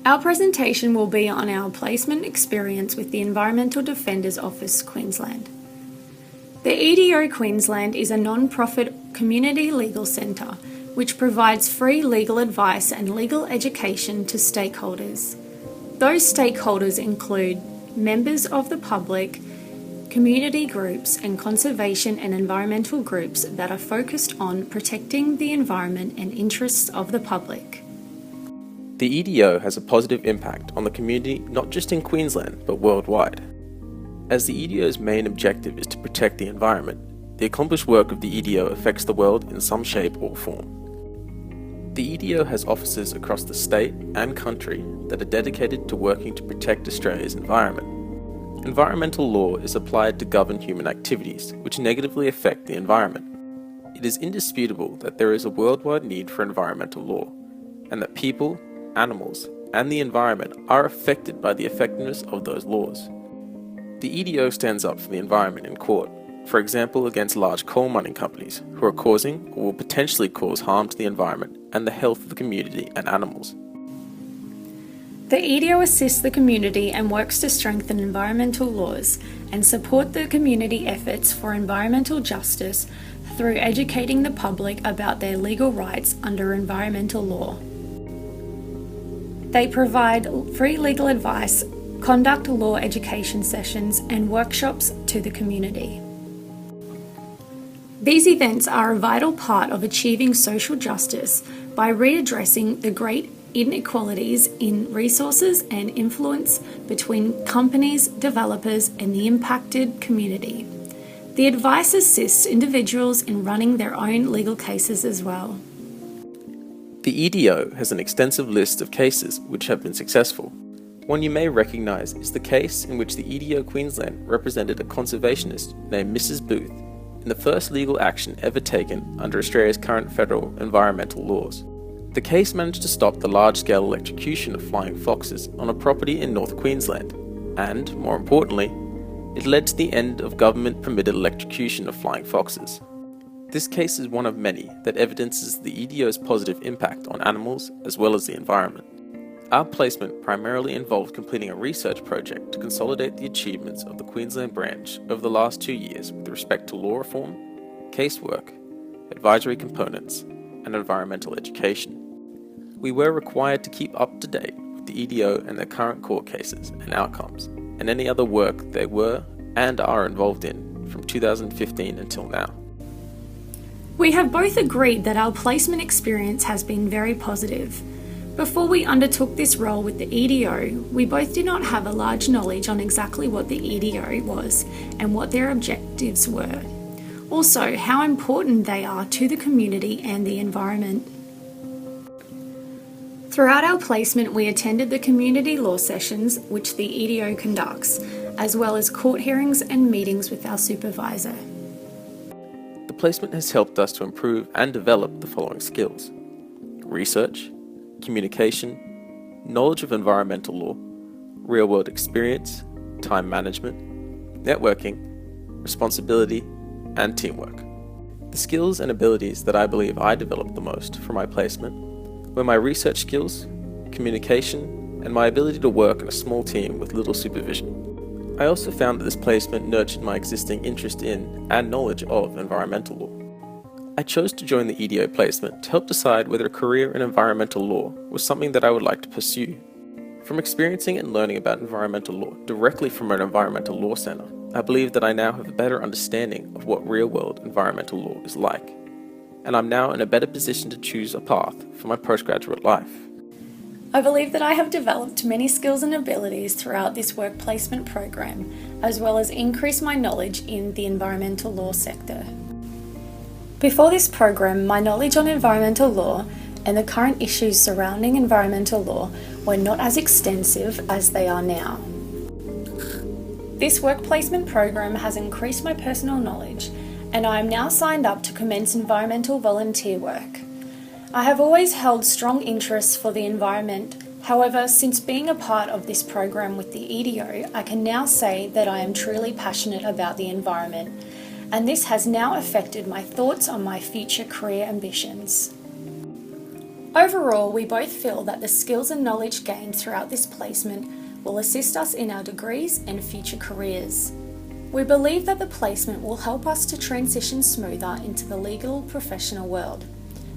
Our presentation will be on our placement experience with the Environmental Defenders Office Queensland. The EDO Queensland is a non-profit community legal centre which provides free legal advice and legal education to stakeholders. Those stakeholders include members of the public, community groups and conservation and environmental groups that are focused on protecting the environment and interests of the public. The EDO has a positive impact on the community not just in Queensland but worldwide. As the EDO's main objective is to protect the environment, the accomplished work of the EDO affects the world in some shape or form. The EDO has offices across the state and country that are dedicated to working to protect Australia's environment. Environmental law is applied to govern human activities which negatively affect the environment. It is indisputable that there is a worldwide need for environmental law, and that people, animals, and the environment are affected by the effectiveness of those laws. The EDO stands up for the environment in court, for example against large coal mining companies who are causing or will potentially cause harm to the environment and the health of the community and animals. The EDO assists the community and works to strengthen environmental laws and support the community efforts for environmental justice through educating the public about their legal rights under environmental law. They provide free legal advice, conduct law education sessions and workshops to the community. These events are a vital part of achieving social justice by readdressing the great inequalities in resources and influence between companies, developers and the impacted community. The advice assists individuals in running their own legal cases as well. The EDO has an extensive list of cases which have been successful. One you may recognise is the case in which the EDO Queensland represented a conservationist named Mrs. Booth in the first legal action ever taken under Australia's current federal environmental laws. The case managed to stop the large-scale electrocution of flying foxes on a property in North Queensland, and, more importantly, it led to the end of government-permitted electrocution of flying foxes. This case is one of many that evidences the EDO's positive impact on animals as well as the environment. Our placement primarily involved completing a research project to consolidate the achievements of the Queensland branch over the last 2 years with respect to law reform, casework, advisory components, and environmental education. We were required to keep up to date with the EDO and their current court cases and outcomes, and any other work they were and are involved in from 2015 until now. We have both agreed that our placement experience has been very positive. Before we undertook this role with the EDO, we both did not have a large knowledge on exactly what the EDO was and what their objectives were. Also, how important they are to the community and the environment. Throughout our placement, we attended the community law sessions which the EDO conducts, as well as court hearings and meetings with our supervisor. The placement has helped us to improve and develop the following skills: research, communication, knowledge of environmental law, real-world experience, time management, networking, responsibility, and teamwork. The skills and abilities that I believe I developed the most from my placement were my research skills, communication, and my ability to work in a small team with little supervision. I also found that this placement nurtured my existing interest in and knowledge of environmental law. I chose to join the EDO placement to help decide whether a career in environmental law was something that I would like to pursue. From experiencing and learning about environmental law directly from an environmental law centre, I believe that I now have a better understanding of what real-world environmental law is like, and I'm now in a better position to choose a path for my postgraduate life. I believe that I have developed many skills and abilities throughout this work placement program, as well as increased my knowledge in the environmental law sector. Before this program, my knowledge on environmental law and the current issues surrounding environmental law were not as extensive as they are now. This work placement program has increased my personal knowledge, and I am now signed up to commence environmental volunteer work. I have always held strong interests for the environment. However, since being a part of this program with the EDO, I can now say that I am truly passionate about the environment, and this has now affected my thoughts on my future career ambitions. Overall, we both feel that the skills and knowledge gained throughout this placement will assist us in our degrees and future careers. We believe that the placement will help us to transition smoother into the legal professional world.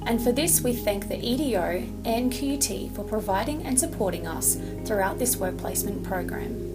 And for this, we thank the EDO and QUT for providing and supporting us throughout this work placement program.